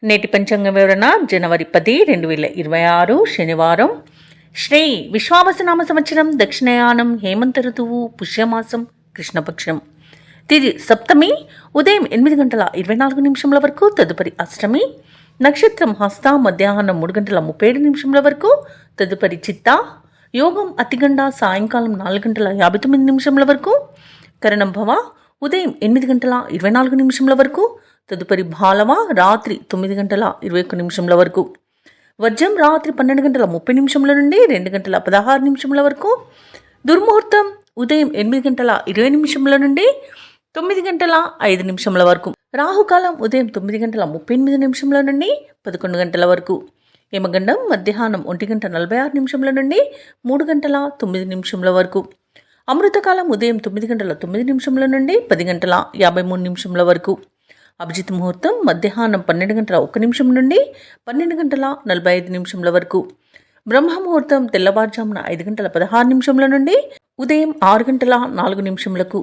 నేటి పంచాంగ వివరణ జనవరి 10, 2026 శనివారం. శ్రీ విశ్వావసనామ సంవత్సరం, దక్షిణయానం, హేమంత ఋతువు, పుష్యమాసం, కృష్ణపక్షం. తిది సప్తమి, ఉదయం 8:24 వరకు. తదుపరి అష్టమి. నక్షత్రం హస్త, మధ్యాహ్నం 3:37 వరకు. తదుపరి చిత్త. యోగం అతిగండ, సాయంకాలం 4:59 వరకు. కరణం భవ, ఉదయం 8:24 వరకు. తదుపరి భాలవ, రాత్రి 9:21 వరకు. వర్జం రాత్రి 12:30 నుండి 2:16 వరకు. దుర్ముహూర్తం ఉదయం 8:20 నుండి 9:05 వరకు. రాహుకాలం ఉదయం 9:38 నుండి 11 వరకు. యమగండం మధ్యాహ్నం 1:46 నుండి 3:09 వరకు. అమృతకాలం ఉదయం 9:09 నుండి 10:53 వరకు. అభిజిత్ ముహూర్తం మధ్యాహ్నం 12:01 నుండి 12:45 వరకు. బ్రహ్మ ముహూర్తం తెల్లవారుజామున 5:16 నుండి ఉదయం 6:04.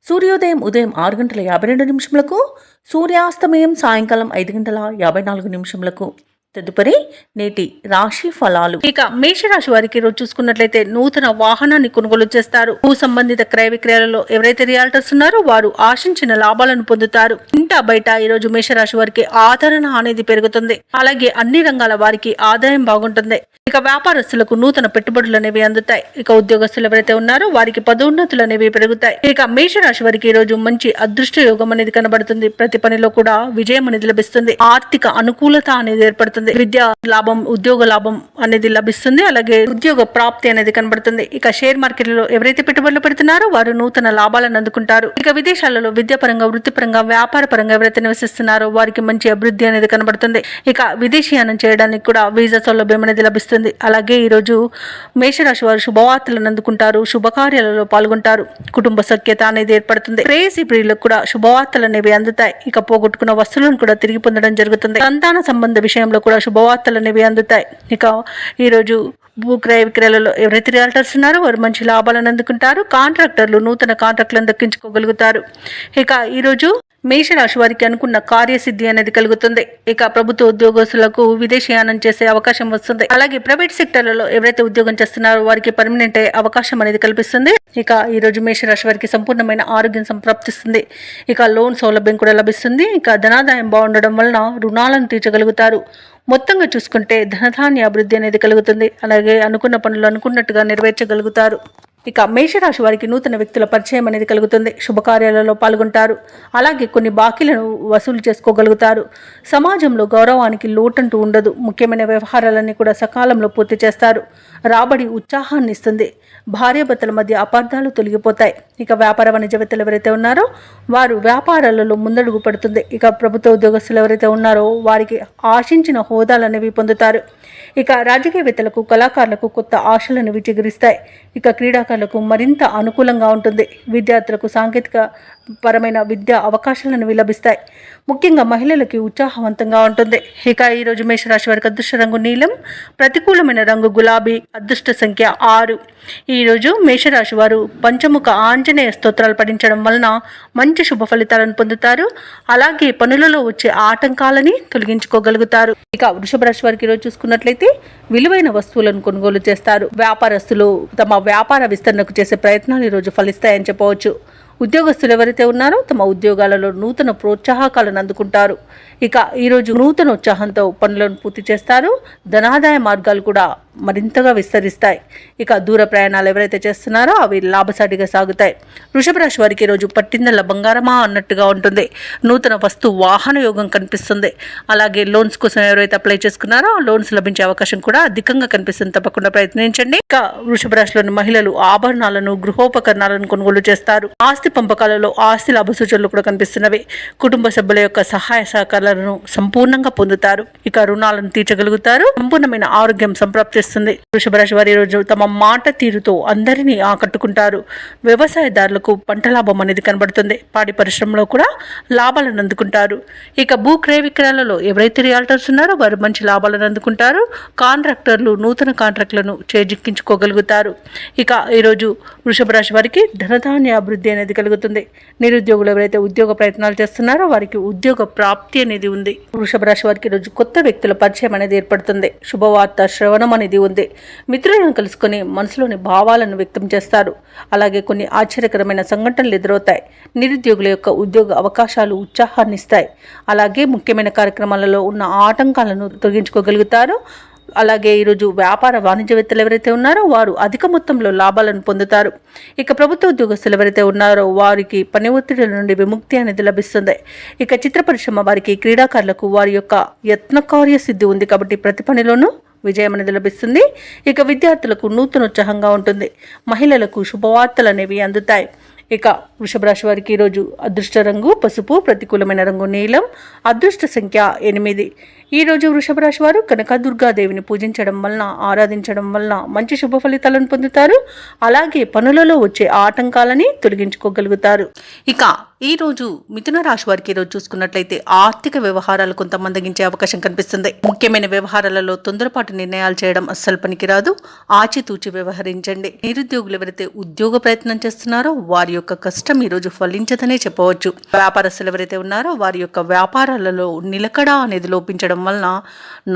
సూర్యోదయం ఉదయం 6:52. సూర్యాస్తమయం సాయంకాలం 5:54. తదుపరి నేటి రాశి ఫలాలు. ఇక మేషరాశి వారికి రోజు చూసుకున్నట్లయితే నూతన వాహనాన్ని కొనుగోలు చేస్తారు. భూ సంబంధిత క్రయ విక్రయాలలో ఎవరైతే రియాల్టర్స్ ఉన్నారో వారు ఆశించిన లాభాలను పొందుతారు. ఇంట బయట ఈ రోజు మేషరాశి వారికి ఆదరణ అనేది పెరుగుతుంది. అలాగే అన్ని రంగాల వారికి ఆదాయం బాగుంటుంది. ఇక వ్యాపారస్తులకు నూతన పెట్టుబడులు అనేవి అందుతాయి. ఇక ఉద్యోగస్తులు ఎవరైతే ఉన్నారో వారికి పదోన్నతులు అనేవి పెరుగుతాయి. ఇక మేషరాశి వారికి ఈ రోజు మంచి అదృష్ట యోగం అనేది కనబడుతుంది. ప్రతి పనిలో కూడా విజయం అనేది లభిస్తుంది. ఆర్థిక అనుకూలత అనేది ఏర్పడుతుంది. విద్యా లాభం, ఉద్యోగ లాభం అనేది లభిస్తుంది. అలాగే ఉద్యోగ ప్రాప్తి అనేది కనబడుతుంది. ఇక షేర్ మార్కెట్లో ఎవరైతే పెట్టుబడులు పెడుతున్నారో వారు నూతన లాభాలను అందుకుంటారు. ఇక విదేశాలలో విద్యాపరంగా, వృత్తిపరంగా, వ్యాపార పరంగా ఎవరైతే నివసిస్తున్నారో వారికి మంచి అభివృద్ధి అనేది కనబడుతుంది. ఇక విదేశీయానం చేయడానికి కూడా వీసా సౌలభ్యం అనేది లభిస్తుంది. అలాగే ఈరోజు మేషరాశి వారు శుభవార్తలను అందుకుంటారు. శుభకార్యాలలో పాల్గొంటారు. కుటుంబ సఖ్యత అనేది ఏర్పడుతుంది. ప్రేయసి ప్రియులకు కూడా శుభవార్తలు అనేవి అందుతాయి. ఇక పోగొట్టుకున్న వస్తువులను కూడా తిరిగి పొందడం జరుగుతుంది. సంతాన సంబంధ విషయంలో కూడా శుభవార్తలు అనేవి అందుతాయి. ఇక ఈరోజు భూ క్రయ విక్రయాలలో ఎవరైతే రియాల్టర్స్ ఉన్నారో వారు మంచి లాభాలను అందుకుంటారు. కాంట్రాక్టర్లు నూతన కాంట్రాక్టులను దక్కించుకోగలుగుతారు. ఇక ఈరోజు మేషరాశి వారికి అనుకున్న కార్యసిద్ధి అనేది కలుగుతుంది. ఇక ప్రభుత్వ ఉద్యోగస్తులకు విదేశీయానం చేసే అవకాశం వస్తుంది. అలాగే ప్రైవేట్ సెక్టర్లలో ఎవరైతే ఉద్యోగం చేస్తున్నారో వారికి పర్మనెంట్ అయ్యే అవకాశం అనేది కల్పిస్తుంది. ఇక ఈ రోజు మేషరాశి వారికి సంపూర్ణమైన ఆరోగ్యం సంప్రాప్తిస్తుంది. ఇక లోన్ సౌలభ్యం కూడా లభిస్తుంది. ఇక ధనాదాయం బాగుండడం వలన రుణాలను తీర్చగలుగుతారు. మొత్తంగా చూసుకుంటే ధనధాన్య అభివృద్ధి అనేది కలుగుతుంది. అలాగే అనుకున్న పనులు అనుకున్నట్టుగా నెరవేర్చగలుగుతారు. ఇక మేషరాశి వారికి నూతన వ్యక్తుల పరిచయం అనేది కలుగుతుంది. శుభకార్యాలలో పాల్గొంటారు. అలాగే కొన్ని బాకీలను వసూలు చేసుకోగలుగుతారు. సమాజంలో గౌరవానికి లోటంటూ ఉండదు. ముఖ్యమైన వ్యవహారాలన్నీ కూడా సకాలంలో పూర్తి చేస్తారు. రాబడి ఉత్సాహాన్ని ఇస్తుంది. భార్యాభర్తల మధ్య అపార్థాలు తొలగిపోతాయి. ఇక వ్యాపార వాణిజ్యవేత్తలు ఎవరైతే ఉన్నారో వారు వ్యాపారాలలో ముందడుగు పడుతుంది. ఇక ప్రభుత్వ ఉద్యోగస్తులు ఎవరైతే ఉన్నారో వారికి ఆశించిన హోదాలు అనేవి పొందుతారు. ఇక రాజకీయవేత్తలకు, కళాకారులకు కొత్త ఆశలను చిగురిస్తాయి. ఇక క్రీడాకారులకు మరింత అనుకూలంగా ఉంటుంది. విద్యార్థులకు సాంకేతిక పరమైన విద్యా అవకాశాలను లభిస్తాయి. ముఖ్యంగా మహిళలకి ఉత్సాహవంతంగా ఉంటుంది. ఇక ఈరోజు మేషరాశి వారికి అదృష్ట రంగు నీలం, ప్రతికూలమైన రంగు గులాబీ, అదృష్ట సంఖ్య 6. ఈరోజు మేషరాశి వారు పంచముఖ ఆంజనేయ స్తోత్రాలు పఠించడం వలన మంచి శుభ ఫలితాలను పొందుతారు. అలాగే పనులలో వచ్చే ఆటంకాలని తొలగించుకోగలుగుతారు. ఇక వృషభ రాశి వారికి ఈరోజు చూసుకున్నట్లయితే విలువైన వస్తువులను కొనుగోలు చేస్తారు. వ్యాపారస్తులు తమ వ్యాపార విస్తరణకు చేసే ప్రయత్నాలు ఈరోజు ఫలిస్తాయని చెప్పవచ్చు. ఉద్యోగస్తులు ఎవరైతే ఉన్నారో తమ ఉద్యోగాలలో నూతన ప్రోత్సాహకాలను అందుకుంటారు. ఇక ఈరోజు నూతన ఉత్సాహంతో పనులను పూర్తి చేస్తారు. ధనాదాయ మార్గాలు కూడా మరింతగా విస్తరిస్తాయి. ఇక దూర ప్రయాణాలు ఎవరైతే చేస్తున్నారో అవి లాభసాటిగా సాగుతాయి. వృషభ రాశి వారికి ఈరోజు పట్టిందల బంగారమా అన్నట్టుగా ఉంటుంది. నూతన వస్తు వాహన యోగం కనిపిస్తుంది. అలాగే లోన్స్ కోసం ఎవరైతే అప్లై చేసుకున్నారో ఆ లోన్స్ లభించే అవకాశం కూడా అధికంగా కనిపిస్తుంది. తప్పకుండా ప్రయత్నించండి. ఇక వృషభ రాశిలోని మహిళలు ఆభరణాలను, గృహోపకరణాలను కొనుగోలు చేస్తారు. ఆస్తి పంపకాలలో ఆస్తి లాభ సూచనలు కూడా కనిపిస్తున్నవి. కుటుంబ సభ్యుల యొక్క సహాయ సహకారాలను సంపూర్ణంగా పొందుతారు. ఇక రుణాలను తీర్చగలుగుతారు. సంపూర్ణమైన ఆరోగ్యం సంప్రాప్తిస్తుంది. కనిపిస్తుంది. వృషభ రాశి వారు ఈరోజు తమ మాట తీరుతో అందరినీ ఆకట్టుకుంటారు. వ్యవసాయదారులకు పంట లాభం అనేది కనబడుతుంది. పాడి పరిశ్రమలో కూడా లాభాలను అందుకుంటారు. ఇక భూ క్రయ విక్రయాలలో ఎవరైతే రియాల్టర్స్ ఉన్నారో వారు మంచి లాభాలను అందుకుంటారు. కాంట్రాక్టర్లు నూతన కాంట్రాక్టులను చేజిక్కించుకోగలుగుతారు. ఇక ఈరోజు వృషభ రాశి వారికి ధనధాన్య అభివృద్ధి అనేది కలుగుతుంది. నిరుద్యోగులు ఎవరైతే ఉద్యోగ ప్రయత్నాలు చేస్తున్నారో వారికి ఉద్యోగ ప్రాప్తి అనేది ఉంది. వృషభ రాశి వారికి ఈరోజు కొత్త వ్యక్తుల పరిచయం అనేది ఏర్పడుతుంది. శుభవార్త శ్రవణం అనేది ఉంది. మిత్రులను కలుసుకొని మనసులోని భావాలను వ్యక్తం చేస్తారు. అలాగే కొన్ని ఆశ్చర్యకరమైన సంఘటనలు ఎదురవుతాయి. నిరుద్యోగుల యొక్క ఉద్యోగ అవకాశాలు ఉత్సాహాన్ని ఇస్తాయి. అలాగే ముఖ్యమైన కార్యక్రమాలలో ఉన్న ఆటంకాలను తొలగించుకోగలుగుతారు. అలాగే ఈరోజు వ్యాపార వాణిజ్యవేత్తలు ఎవరైతే ఉన్నారో వారు అధిక మొత్తంలో లాభాలను పొందుతారు. ఇక ప్రభుత్వ ఉద్యోగస్తులు ఎవరైతే ఉన్నారో వారికి పని ఒత్తిడిల నుండి విముక్తి అనేది లభిస్తుంది. ఇక చిత్ర పరిశ్రమ వారికి క్రీడాకారులకు వారి యొక్క యత్నకార్య సిద్ధి ఉంది కాబట్టి ప్రతి పనిలోనూ విజయం అనేది లభిస్తుంది. ఇక విద్యార్థులకు నూతనోత్సాహంగా ఉంటుంది. మహిళలకు శుభవార్తలు అనేవి అందుతాయి. ఇక వృషభ రాశి వారికి ఈరోజు అదృష్ట రంగు పసుపు, ప్రతికూలమైన రంగు నీలం, అదృష్ట సంఖ్య 8. ఈరోజు వృషభ రాశి వారు కనకదుర్గాదేవిని పూజించడం వలన, ఆరాధించడం వలన మంచి శుభ ఫలితాలను పొందుతారు. అలాగే పనులలో వచ్చే ఆటంకాలని తొలగించుకోగలుగుతారు. ఇక ఈరోజు మిథున రాశి వారికి ఈరోజు చూసుకున్నట్లయితే ఆర్థిక వ్యవహారాలు కొంత మందగించే అవకాశం కనిపిస్తుంది. ముఖ్యమైన వ్యవహారాలలో తొందరపాటు నిర్ణయాలు చేయడం అస్సలు పనికిరాదు. ఆచితూచి వ్యవహరించండి. నిరుద్యోగులు ఎవరైతే ఉద్యోగ ప్రయత్నం చేస్తున్నారో వారి యొక్క కష్టం ఈరోజు ఫలించదనే చెప్పవచ్చు. వ్యాపారస్తులు ఎవరైతే ఉన్నారో వారి యొక్క వ్యాపారాలలో నిలకడ అనేది లోపించడం వలన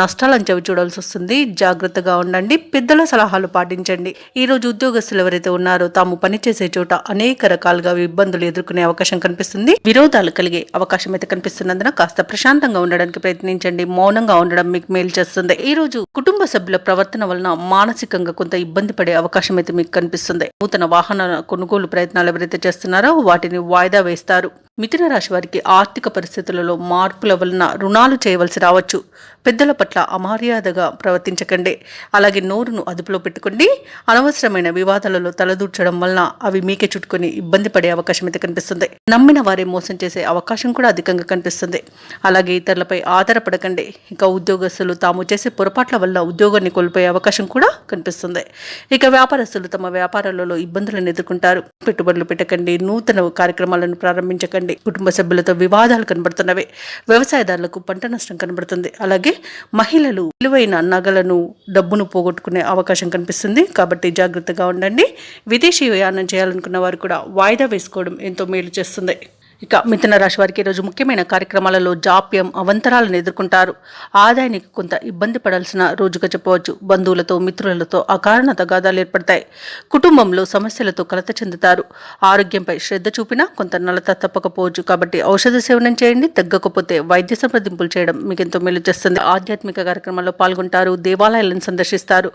నష్టాలను చవి చూడాల్సి వస్తుంది. జాగ్రత్తగా ఉండండి. పెద్దల సలహాలు పాటించండి. ఈరోజు ఉద్యోగస్తులు ఎవరైతే ఉన్నారో తాము పనిచేసే చోట అనేక రకాలుగా ఇబ్బందులు ఎదుర్కొనే అవకాశం కనిపిస్తుంది. విరోధాలు కలిగే అవకాశం అయితే కనిపిస్తున్నందున కాస్త ప్రశాంతంగా ఉండడానికి ప్రయత్నించండి. మౌనంగా ఉండడం మీకు మేలు చేస్తుంది. ఈ రోజు కుటుంబ సభ్యుల ప్రవర్తన వలన మానసికంగా కొంత ఇబ్బంది పడే అవకాశం అయితే మీకు కనిపిస్తుంది. నూతన వాహన కొనుగోలు ప్రయత్నాలు ఎవరైతే చేస్తున్నారో వాటిని వాయిదా వేస్తారు. మిథున రాశి వారికి ఆర్థిక పరిస్థితులలో మార్పుల వలన రుణాలు చేయవలసి రావచ్చు. పెద్దల పట్ల అమర్యాదగా ప్రవర్తించకండి. అలాగే నోరును అదుపులో పెట్టుకోండి. అనవసరమైన వివాదాలలో తలదూర్చడం వలన అవి మీకే చుట్టుకొని ఇబ్బంది పడే అవకాశం అయితే కనిపిస్తుంది. నమ్మిన వారే మోసం చేసే అవకాశం కూడా అధికంగా కనిపిస్తుంది. అలాగే ఇతరులపై ఆధారపడకండి. ఇక ఉద్యోగస్తులు తాము చేసే పొరపాట్ల వల్ల ఉద్యోగాన్ని కోల్పోయే అవకాశం కూడా కనిపిస్తుంది. ఇక వ్యాపారస్తులు తమ వ్యాపారాలలో ఇబ్బందులను ఎదుర్కొంటారు. పెట్టుబడులు పెట్టకండి. నూతన కార్యక్రమాలను ప్రారంభించకండి. కుటుంబ సభ్యులతో వివాదాలు కనబడుతున్నవి. వ్యవసాయదారులకు పంట నష్టం కనబడుతుంది. అలాగే మహిళలు విలువైన నగలను, డబ్బును పోగొట్టుకునే అవకాశం కనిపిస్తుంది. కాబట్టి జాగ్రత్తగా ఉండండి. విదేశీ ప్రయాణం చేయాలనుకున్న వారు కూడా వాయిదా వేసుకోవడం ఎంతో మేలు చేస్తుంది. ఇక మిథున రాశి వారికి ఈరోజు ముఖ్యమైన కార్యక్రమాలలో జాప్యం, అవంతరాలను ఎదుర్కొంటారు. ఆదాయానికి కొంత ఇబ్బంది పడాల్సిన రోజుగా చెప్పవచ్చు. బంధువులతో, మిత్రులతో అకారణ తగాదాలు ఏర్పడతాయి. కుటుంబంలో సమస్యలతో కలత చెందుతారు. ఆరోగ్యంపై శ్రద్ధ చూపినా కొంత నలత తప్పకపోవచ్చు. కాబట్టి ఔషధ సేవనం చేయండి. తగ్గకపోతే వైద్య సంప్రదింపులు చేయడం మీకు ఎంతో మేలు చేస్తుంది. ఆధ్యాత్మిక కార్యక్రమాల్లో పాల్గొంటారు. దేవాలయాలను సందర్శిస్తారు.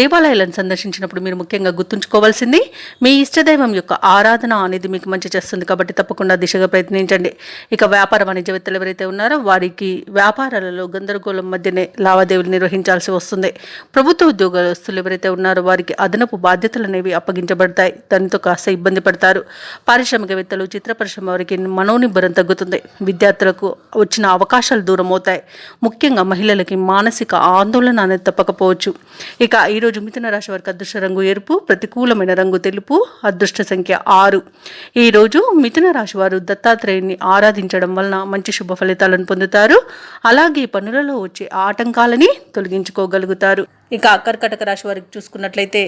దేవాలయాలను సందర్శించినప్పుడు మీరు ముఖ్యంగా గుర్తుంచుకోవాల్సింది మీ ఇష్టదైవం యొక్క ఆరాధన అనేది మీకు మంచి చేస్తుంది. కాబట్టి తప్పకుండా దిశగా ప్రయత్నించండి. ఇక వ్యాపార వాణిజ్యవేత్తలు ఎవరైతే ఉన్నారో వారికి వ్యాపారాలలో గందరగోళం మధ్యనే లావాదేవీలు నిర్వహించాల్సి వస్తుంది. ప్రభుత్వ ఉద్యోగస్తులు ఎవరైతే ఉన్నారో వారికి అదనపు బాధ్యతలు అనేవి అప్పగించబడతాయి. దానితో కాస్త ఇబ్బంది పడతారు. పారిశ్రామికవేత్తలు, చిత్ర పరిశ్రమ వారికి మనోనిబ్బరం తగ్గుతుంది. విద్యార్థులకు వచ్చిన అవకాశాలు దూరం అవుతాయి. ముఖ్యంగా మహిళలకి మానసిక ఆందోళన అనేది తప్పకపోవచ్చు. ఇక ఈరోజు మిథున రాశి వారికి అదృష్ట రంగు ఎరుపు, ప్రతికూలమైన రంగు తెలుపు, అదృష్ట సంఖ్య 6. ఈరోజు మిథున రాశి వారు దత్తాత్రేయుని ఆరాధించడం వలన మంచి శుభ ఫలితాలను పొందుతారు. అలాగే పనులలో వచ్చే ఆటంకాలని తొలగించుకోగలుగుతారు. ఇక కర్కాటక రాశి వారికి చూసుకున్నట్లయితే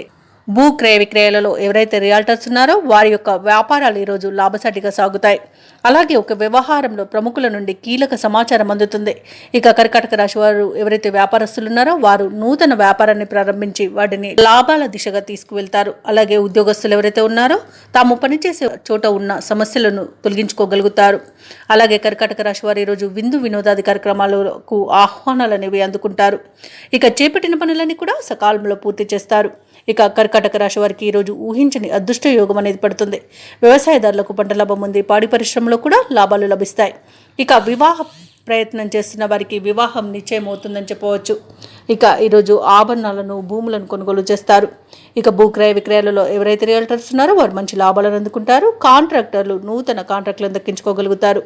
భూ క్రయ విక్రయాలలో ఎవరైతే రియాల్టర్స్ ఉన్నారో వారి యొక్క వ్యాపారాలు ఈరోజు లాభసాటిగా సాగుతాయి. అలాగే ఒక వ్యవహారంలో ప్రముఖుల నుండి కీలక సమాచారం అందుతుంది. ఇక కర్కాటక రాశి వారు ఎవరైతే వ్యాపారస్తులు ఉన్నారో వారు నూతన వ్యాపారాన్ని ప్రారంభించి వాటిని లాభాల దిశగా తీసుకువెళ్తారు. అలాగే ఉద్యోగస్తులు ఎవరైతే ఉన్నారో తాము పనిచేసే చోట ఉన్న సమస్యలను తొలగించుకోగలుగుతారు. అలాగే కర్కాటక రాశి వారు ఈరోజు విందు వినోదాది కార్యక్రమాలకు ఆహ్వానాలు అనేవి అందుకుంటారు. ఇక చేపట్టిన పనులన్నీ కూడా సకాలంలో పూర్తి చేస్తారు. ఇక కర్కాటక రాశి వారికి ఈరోజు ఊహించని అదృష్ట యోగం అనేది పడుతుంది. వ్యవసాయదారులకు పంట లాభం ఉంది. పాడి పరిశ్రమలో కూడా లాభాలు లభిస్తాయి. ఇక వివాహ ప్రయత్నం చేస్తున్న వారికి వివాహం నిశ్చయం అవుతుందని చెప్పవచ్చు. ఇక ఈరోజు ఆభరణాలను భూములను కొనుగోలు చేస్తారు. ఇక భూక్రయ విక్రయాలలో ఎవరైతే రియల్టర్స్ ఉన్నారో వారు మంచి లాభాలను అందుకుంటారు. కాంట్రాక్టర్లు నూతన కాంట్రాక్టులను దక్కించుకోగలుగుతారు.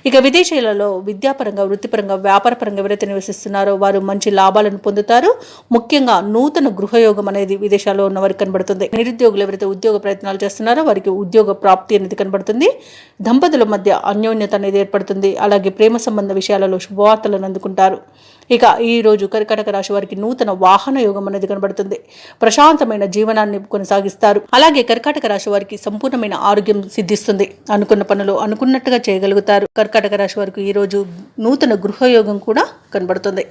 ఇక విదేశీయులలో విద్యాపరంగా, వృత్తిపరంగా, వ్యాపారపరంగా ఎవరైతే నివసిస్తున్నారో వారు మంచి లాభాలను పొందుతారు. ముఖ్యంగా నూతన గృహయోగం అనేది విదేశాల్లో ఉన్న వారికి కనబడుతుంది. నిరుద్యోగులు ఎవరైతే ఉద్యోగ ప్రయత్నాలు చేస్తున్నారో వారికి ఉద్యోగ ప్రాప్తి అనేది కనబడుతుంది. దంపతుల మధ్య అన్యోన్యత అనేది ఏర్పడుతుంది. అలాగే ప్రేమ సంబంధ విషయాలలో శుభవార్తలను అందుకుంటారు. ఇక ఈ రోజు కర్కాటక రాశి వారికి నూతన వాహన యోగం అనేది కనబడుతుంది. ప్రశాంతమైన జీవనాన్ని కొనసాగిస్తారు. అలాగే కర్కాటక రాశి వారికి సంపూర్ణమైన ఆరోగ్యం సిద్ధిస్తుంది. అనుకున్న పనులు అనుకున్నట్టుగా చేయగలుగుతారు. కర్కాటక రాశి వారికి ఈ రోజు నూతన గృహయోగం కూడా కనబడుతుంది.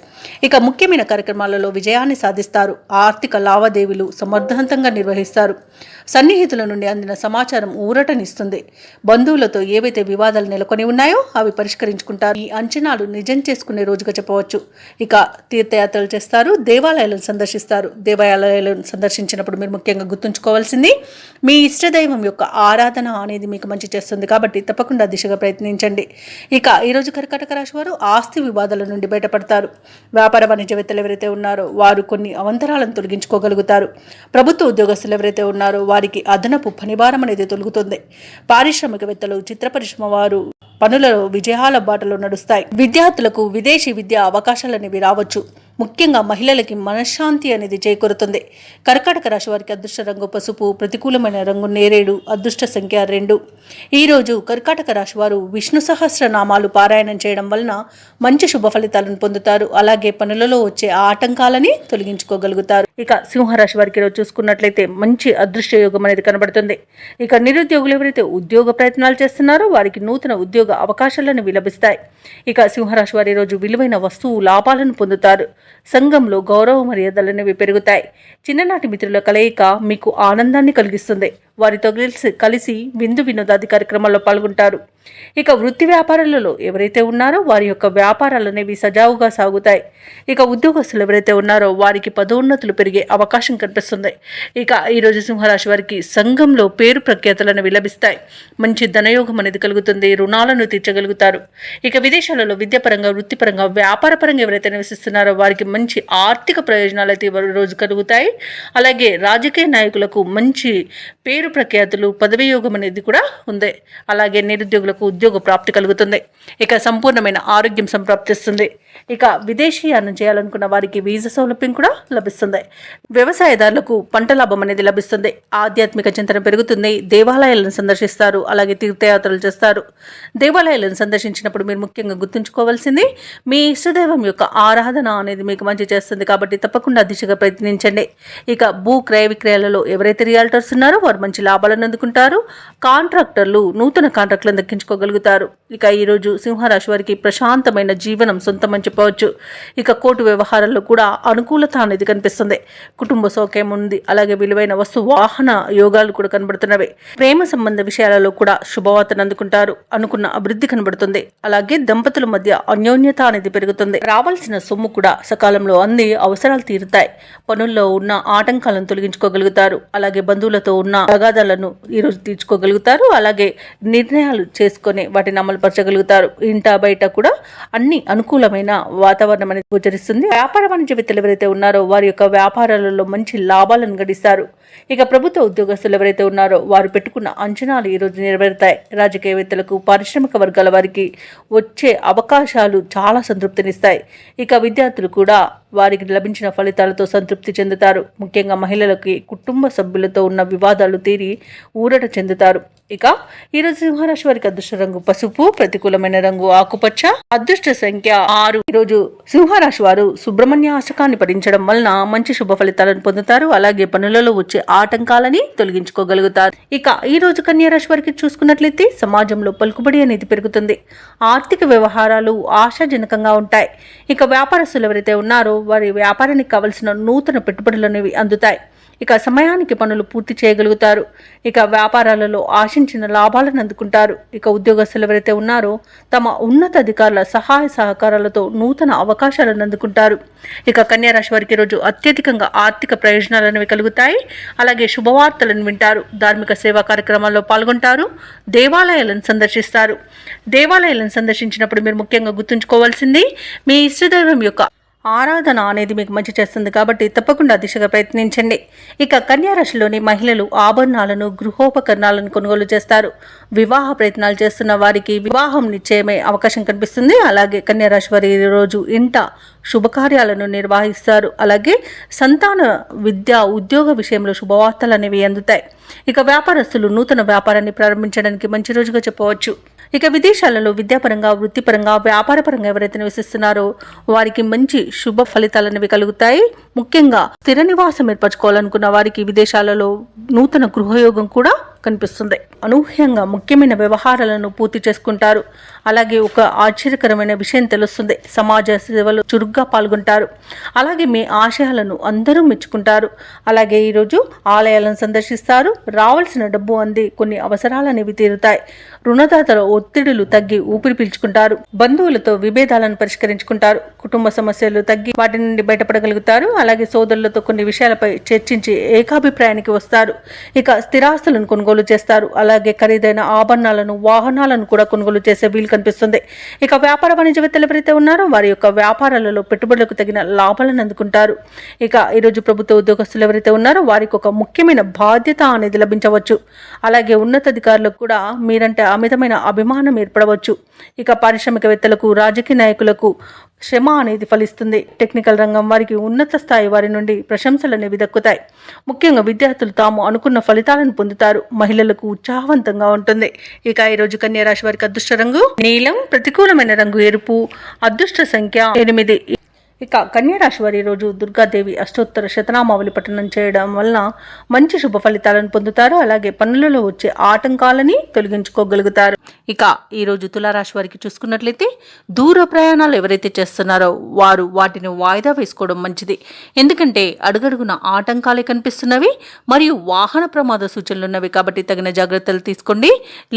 ఇక ముఖ్యమైన కార్యక్రమాలలో విజయాన్ని సాధిస్తారు. ఆర్థిక లావాదేవీలు సమర్థవంతంగా నిర్వహిస్తారు. సన్నిహితుల నుండి అందిన సమాచారం ఊరటనిస్తుంది. బంధువులతో ఏవైతే వివాదాలు నెలకొని ఉన్నాయో అవి పరిష్కరించుకుంటారు. ఈ అంచనాలు నిజం చేసుకునే రోజుగా చెప్పవచ్చు. ఇక తీర్థయాత్రలు చేస్తారు. దేవాలయాలను సందర్శిస్తారు. దేవాలయాలను సందర్శించినప్పుడు మీరు ముఖ్యంగా గుర్తుంచుకోవాల్సింది మీ ఇష్టదైవం యొక్క ఆరాధన అనేది మీకు మంచి చేస్తుంది. కాబట్టి తప్పకుండా దిశగా ప్రయత్నించండి. ఇక ఈరోజు కర్కాటక రాశి వారు ఆస్తి వివాదాల నుండి బయటపడతారు. వ్యాపార వాణిజ్యవేత్తలు ఎవరైతే ఉన్నారో వారు కొన్ని అవంతరాలను తొలగించుకోగలుగుతారు. ప్రభుత్వ ఉద్యోగస్తులు ఎవరైతే ఉన్నారో వారికి అదనపు పనిభారం అనేది తొలగుతుంది. పారిశ్రామికవేత్తలు, చిత్ర పరిశ్రమ వారు పనులలో విజయాల బాటలో నడుస్తాయి. విద్యార్థులకు విదేశీ విద్యా అవకాశాలు అనేవి రావచ్చు. ముఖ్యంగా మహిళలకి మనశ్శాంతి అనేది చేకూరుతుంది. కర్కాటక రాశి వారికి అదృష్ట రంగు పసుపు, ప్రతికూలమైన రంగు నేరేడు, అదృష్ట సంఖ్య 2. ఈరోజు కర్కాటక రాశి వారు విష్ణు సహస్రనామాలు పారాయణం చేయడం వలన మంచి శుభ ఫలితాలను పొందుతారు. అలాగే పనులలో వచ్చే ఆటంకాలని తొలగించుకోగలుగుతారు. ఇక సింహరాశి వారికి ఈరోజు చూసుకున్నట్లయితే మంచి అదృష్ట యోగం అనేది కనబడుతుంది. ఇక నిరుద్యోగులు ఎవరైతే ఉద్యోగ ప్రయత్నాలు చేస్తున్నారో వారికి నూతన ఉద్యోగ అవకాశాలను లభిస్తాయి. ఇక సింహరాశి వారి ఈరోజు విలువైన వస్తువు లాభాలను పొందుతారు. సంఘంలో గౌరవ మర్యాదలనేవి పెరుగుతాయి. చిన్ననాటి మిత్రుల కలయిక మీకు ఆనందాన్ని కలిగిస్తుంది. వారితో కలిసి విందు వినోదాది కార్యక్రమాల్లో పాల్గొంటారు. ఇక వృత్తి వ్యాపారాలలో ఎవరైతే ఉన్నారో వారి యొక్క వ్యాపారాలు అనేవి సజావుగా సాగుతాయి. ఇక ఉద్యోగస్తులు ఎవరైతే ఉన్నారో వారికి పదోన్నతులు పెరిగే అవకాశం కనిపిస్తుంది. ఇక ఈరోజు సింహరాశి వారికి సంఘంలో పేరు ప్రఖ్యాతులు అనేవి లభిస్తాయి. మంచి ధనయోగం అనేది కలుగుతుంది. రుణాలను తీర్చగలుగుతారు. ఇక విదేశాలలో విద్యాపరంగా, వృత్తిపరంగా, వ్యాపారపరంగా ఎవరైతే నివసిస్తున్నారో వారికి మంచి ఆర్థిక ప్రయోజనాలు అయితే రోజు కలుగుతాయి. అలాగే రాజకీయ నాయకులకు మంచి పేరు ప్రఖ్యాతులు, పదవి యోగం అనేది కూడా ఉంది. అలాగే నిరుద్యోగులకు ఉద్యోగ ప్రాప్తి కలుగుతుంది. ఇక సంపూర్ణమైన ఆరోగ్యం సంప్రాప్తిస్తుంది. ఇక విదేశీయానం చేయాలనుకున్న వారికి వీసా సౌలభ్యం కూడా లభిస్తుంది. వ్యవసాయదారులకు పంట లాభం అనేది లభిస్తుంది. ఆధ్యాత్మిక చింతన పెరుగుతుంది. దేవాలయాలను సందర్శిస్తారు. అలాగే తీర్థయాత్రలు చేస్తారు. దేవాలయాలను సందర్శించినప్పుడు మీరు ముఖ్యంగా గుర్తుంచుకోవాల్సింది మీ ఇష్టదైవం యొక్క ఆరాధన అనేది మీకు మంచి చేస్తుంది. కాబట్టి తప్పకుండా దిశగా ప్రయత్నించండి. ఇక భూ క్రయ విక్రయాలలో ఎవరైతే రియాల్టర్స్ ఉన్నారో వారు మంచి లాభాలను అందుకుంటారు. కాంట్రాక్టర్లు నూతన కాంట్రాక్టులను దక్కించుకోగలుగుతారు. ఇక ఈరోజు సింహరాశి వారికి ప్రశాంతమైన జీవనం సొంతమని చెప్పవచ్చు. ఇక కోర్టు వ్యవహారాల్లో కూడా అనుకూలత అనేది కనిపిస్తుంది. కుటుంబ సౌఖ్యం ఉంది. అలాగే విలువైన వస్తు వాహన యోగాలు కూడా కనబడుతున్నవి. ప్రేమ సంబంధ విషయాలలో కూడా శుభవార్తను అందుకుంటారు. అనుకున్న అభివృద్ధి కనబడుతుంది. అలాగే దంపతుల మధ్య అన్యోన్యత అనేది పెరుగుతుంది. రావాల్సిన సొమ్ము కూడా సకాలంలో అంది అవసరాలు తీరుతాయి. పనుల్లో ఉన్న ఆటంకాలను తొలగించుకోగలుగుతారు. అలాగే బంధువులతో ఉన్న అగాధాలను ఈరోజు తీర్చుకోగలుగుతారు. అలాగే నిర్ణయాలు చేసుకొని వాటిని అమలుపరచగలుగుతారు. ఇంట బయట కూడా అన్ని అనుకూలమైన వాతావరణం అనేది గోచరిస్తుంది. వ్యాపార వాణిజ్యవేత్తలు ఎవరైతే ఉన్నారో వారి యొక్క వ్యాపారాలలో మంచి లాభాలను గడిస్తారు. ఇక ప్రభుత్వ ఉద్యోగస్తులు ఎవరైతే ఉన్నారో వారు పెట్టుకున్న అంచనాలు ఈరోజు నెరవేరుతాయి. రాజకీయవేత్తలకు, పారిశ్రామిక వర్గాల వారికి వచ్చే అవకాశాలు చాలా సంతృప్తినిస్తాయి. ఇక విద్యార్థులు కూడా వారికి లభించిన ఫలితాలతో సంతృప్తి చెందుతారు. ముఖ్యంగా మహిళలకి కుటుంబ సభ్యులతో ఉన్న వివాదాలు తీరి ఊరట చెందుతారు. ఇక ఈరోజు సింహరాశి వారికి అదృష్ట రంగు పసుపు, ప్రతికూలమైన రంగు ఆకుపచ్చ, అదృష్ట సంఖ్య 6. ఈరోజు సింహరాశి వారు సుబ్రహ్మణ్య అష్టకాన్ని పఠించడం వలన మంచి శుభ ఫలితాలను పొందుతారు. అలాగే పనులలో వచ్చే ఆటంకాలని తొలగించుకోగలుగుతారు. ఇక ఈ రోజు కన్యా రాశి వారికి చూసుకున్నట్లయితే సమాజంలో పలుకుబడి అనేది పెరుగుతుంది. ఆర్థిక వ్యవహారాలు ఆశాజనకంగా ఉంటాయి. ఇక వ్యాపారస్తులు ఎవరైతే ఉన్నారో వారి వ్యాపారానికి కావలసిన నూతన పెట్టుబడులు అనేవి అందుతాయి. ఇక సమయానికి పనులు పూర్తి చేయగలుగుతారు. ఇక వ్యాపారాలలో ఆశించిన లాభాలను అందుకుంటారు. ఇక ఉద్యోగస్తులు ఎవరైతే ఉన్నారో తమ ఉన్నత అధికారుల సహాయ సహకారాలతో నూతన అవకాశాలను అందుకుంటారు. ఇక కన్యా రాశి వారికి రోజు అత్యధికంగా ఆర్థిక ప్రయోజనాలు అనేవి కలుగుతాయి. అలాగే శుభవార్తలను వింటారు. ధార్మిక సేవా కార్యక్రమాల్లో పాల్గొంటారు. దేవాలయాలను సందర్శిస్తారు. దేవాలయాలను సందర్శించినప్పుడు మీరు ముఖ్యంగా గుర్తుంచుకోవాల్సింది మీ ఇష్టదైవం యొక్క ఆరాధన అనేది మీకు మంచి చేస్తుంది కాబట్టి తప్పకుండా దిశగా ప్రయత్నించండి. ఇక కన్యా రాశిలోని మహిళలు ఆభరణాలను, గృహోపకరణాలను కొనుగోలు చేస్తారు. వివాహ ప్రయత్నాలు చేస్తున్న వారికి వివాహం నిశ్చయమే అవకాశం కనిపిస్తుంది. అలాగే కన్యా రాశి వారి రోజు ఇంట శుభకార్యాలను నిర్వహిస్తారు. అలాగే సంతాన, విద్య, ఉద్యోగ విషయంలో శుభవార్తలు అనేవి అందుతాయి. ఇక వ్యాపారస్తులు నూతన వ్యాపారాన్ని ప్రారంభించడానికి మంచి రోజుగా చెప్పవచ్చు. ఇక విదేశాలలో విద్యాపరంగా, వృత్తిపరంగా, వ్యాపారపరంగా ఎవరైతే నివసిస్తున్నారో వారికి మంచి శుభ ఫలితాలు అనేవి కలుగుతాయి. ముఖ్యంగా స్థిర నివాసం ఏర్పరచుకోవాలనుకున్న వారికి విదేశాలలో నూతన గృహయోగం కూడా కనిపిస్తుంది. అనూహ్యంగా ముఖ్యమైన వ్యవహారాలను పూర్తి చేసుకుంటారు. అలాగే ఒక ఆశ్చర్యకరమైన విషయం తెలుస్తుంది. సమాజ సేవలో చురుగ్గా పాల్గొంటారు. అలాగే మీ ఆశయాలను అందరూ మెచ్చుకుంటారు. అలాగే ఈరోజు ఆలయాలను సందర్శిస్తారు. రావాల్సిన డబ్బు అంది కొన్ని అవసరాలు అనేవి తీరుతాయి. రుణదాతల ఒత్తిడులు తగ్గి ఊపిరి పీల్చుకుంటారు. బంధువులతో విభేదాలను పరిష్కరించుకుంటారు. కుటుంబ సమస్యలు తగ్గి వాటి నుండి బయటపడగలుగుతారు. అలాగే సోదరులతో కొన్ని విషయాలపై చర్చించి ఏకాభిప్రాయానికి వస్తారు. ఇక స్థిరాస్తులను కొనుగోలు చేస్తారు. అలాగే ఖరీదైన ఆభరణాలను, వాహనాలను కూడా కొనుగోలు చేసే వీలు కనిపిస్తుంది. ఇక వ్యాపార వాణిజ్యవేత్తలు ఎవరైతే ఉన్నారో వారి యొక్క వ్యాపారాలలో పెట్టుబడులకు తగిన లాభాలను అందుకుంటారు. ఇక ఈరోజు ప్రభుత్వ ఉద్యోగస్తులు ఎవరైతే ఉన్నారో వారికి ఒక ముఖ్యమైన బాధ్యత అనేది లభించవచ్చు. అలాగే ఉన్నతాధికారులకు కూడా మీరంటే అమితమైన అభిమానం ఏర్పడవచ్చు. ఇక పారిశ్రామికవేత్తలకు, రాజకీయ నాయకులకు శ్రమ అనేది ఫలిస్తుంది. టెక్నికల్ రంగం వారికి ఉన్నత స్థాయి వారి నుండి ప్రశంసలు అనేవి దక్కుతాయి. ముఖ్యంగా విద్యార్థులు తాము అనుకున్న ఫలితాలను పొందుతారు. మహిళలకు ఉత్సాహవంతంగా ఉంటుంది. ఇక ఈరోజు కన్యా రాశి వారికి అదృష్ట రంగు నీలం, ప్రతికూలమైన రంగు ఎరుపు, అదృష్ట సంఖ్య 8. ఇక కన్యా రాశి వారి రోజు దుర్గాదేవి అష్టోత్తర శతనామావళి పఠనం చేయడం వలన మంచి శుభ ఫలితాలను పొందుతారు. అలాగే పనులలో వచ్చే ఆటంకాలని తొలగించుకోగలుగుతారు. ఇక ఈరోజు తులారాశి వారికి చూసుకున్నట్లయితే దూర ప్రయాణాలు ఎవరైతే చేస్తున్నారో వారు వాటిని వాయిదా వేసుకోవడం మంచిది. ఎందుకంటే అడుగడుగున ఆటంకాలే కనిపిస్తున్నవి మరియు వాహన ప్రమాద సూచనలు ఉన్నవి. కాబట్టి తగిన జాగ్రత్తలు తీసుకోండి,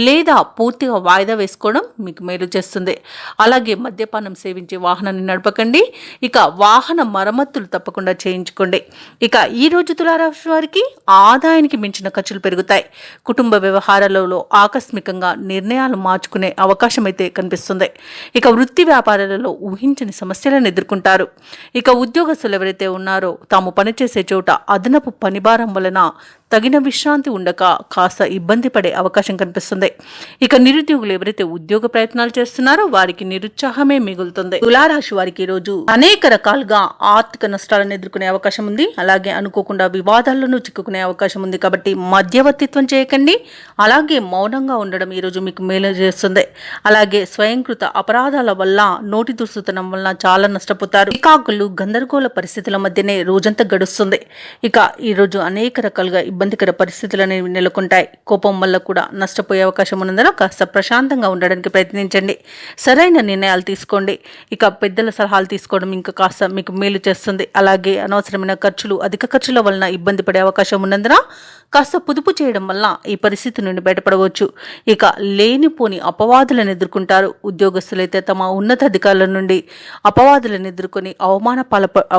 లేదా పూర్తిగా వాయిదా వేసుకోవడం మీకు మేలు చేస్తుంది. అలాగే మద్యపానం సేవించి వాహనాన్ని నడపకండి. ఇక వాహన మరమ్మతులు తప్పకుండా చేయించుకోండి. ఇక ఈ రోజు తులారాశి వారికి ఆదాయానికి మించిన ఖర్చులు పెరుగుతాయి. కుటుంబ వ్యవహారాలలో ఆకస్మికంగా నిర్ణయాలు మార్చుకునే అవకాశం అయితే కనిపిస్తుంది. ఇక వృత్తి వ్యాపారాలలో ఊహించని సమస్యలను ఎదుర్కొంటారు. ఇక ఉద్యోగస్తులు ఎవరైతే ఉన్నారో తాము పనిచేసే చోట అదనపు పనిభారం వలన తగిన విశ్రాంతి ఉండక కాస్త ఇబ్బంది పడే అవకాశం కనిపిస్తుంది. ఇక నిరుద్యోగులు ఎవరైతే ఉద్యోగ ప్రయత్నాలు చేస్తున్నారో వారికి నిరుత్సాహమే మిగులుతుంది. తులారాశి వారికి ఈరోజు అనేక రకాలుగా ఆర్థిక నష్టాలను ఎదుర్కొనే అవకాశం ఉంది. అలాగే అనుకోకుండా వివాదాలను చిక్కుకునే అవకాశం ఉంది. కాబట్టి మధ్యవర్తిత్వం చేయకండి. అలాగే మౌనంగా ఉండడం ఈరోజు మీకు మేలు చేస్తుంది. అలాగే స్వయంకృత అపరాధాల వల్ల, నోటి దుర్సుతనం వల్ల చాలా నష్టపోతారు. చికాకులు, గందరగోళ పరిస్థితుల మధ్యనే రోజంతా గడుస్తుంది. ఇక ఈరోజు అనేక రకాలుగా ఇబ్బందికర పరిస్థితులు అనేవి నెలకొంటాయి. కోపం వల్ల కూడా నష్టపోయే అవకాశం ఉన్నందున కాస్త ప్రశాంతంగా ఉండడానికి ప్రయత్నించండి. సరైన నిర్ణయాలు తీసుకోండి. ఇక పెద్దల సలహాలు తీసుకోవడం ఇంకా కాస్త మీకు మేలు చేస్తుంది. అలాగే అనవసరమైన ఖర్చులు, అధిక ఖర్చుల వలన ఇబ్బంది పడే అవకాశం ఉన్నందున కాస్త పొదుపు చేయడం వల్ల ఈ పరిస్థితి నుండి బయటపడవచ్చు. ఇక లేనిపోని అపవాదులను ఎదుర్కొంటారు. ఉద్యోగస్తులైతే తమ ఉన్నతాధికారుల నుండి అపవాదులను ఎదుర్కొని అవమాన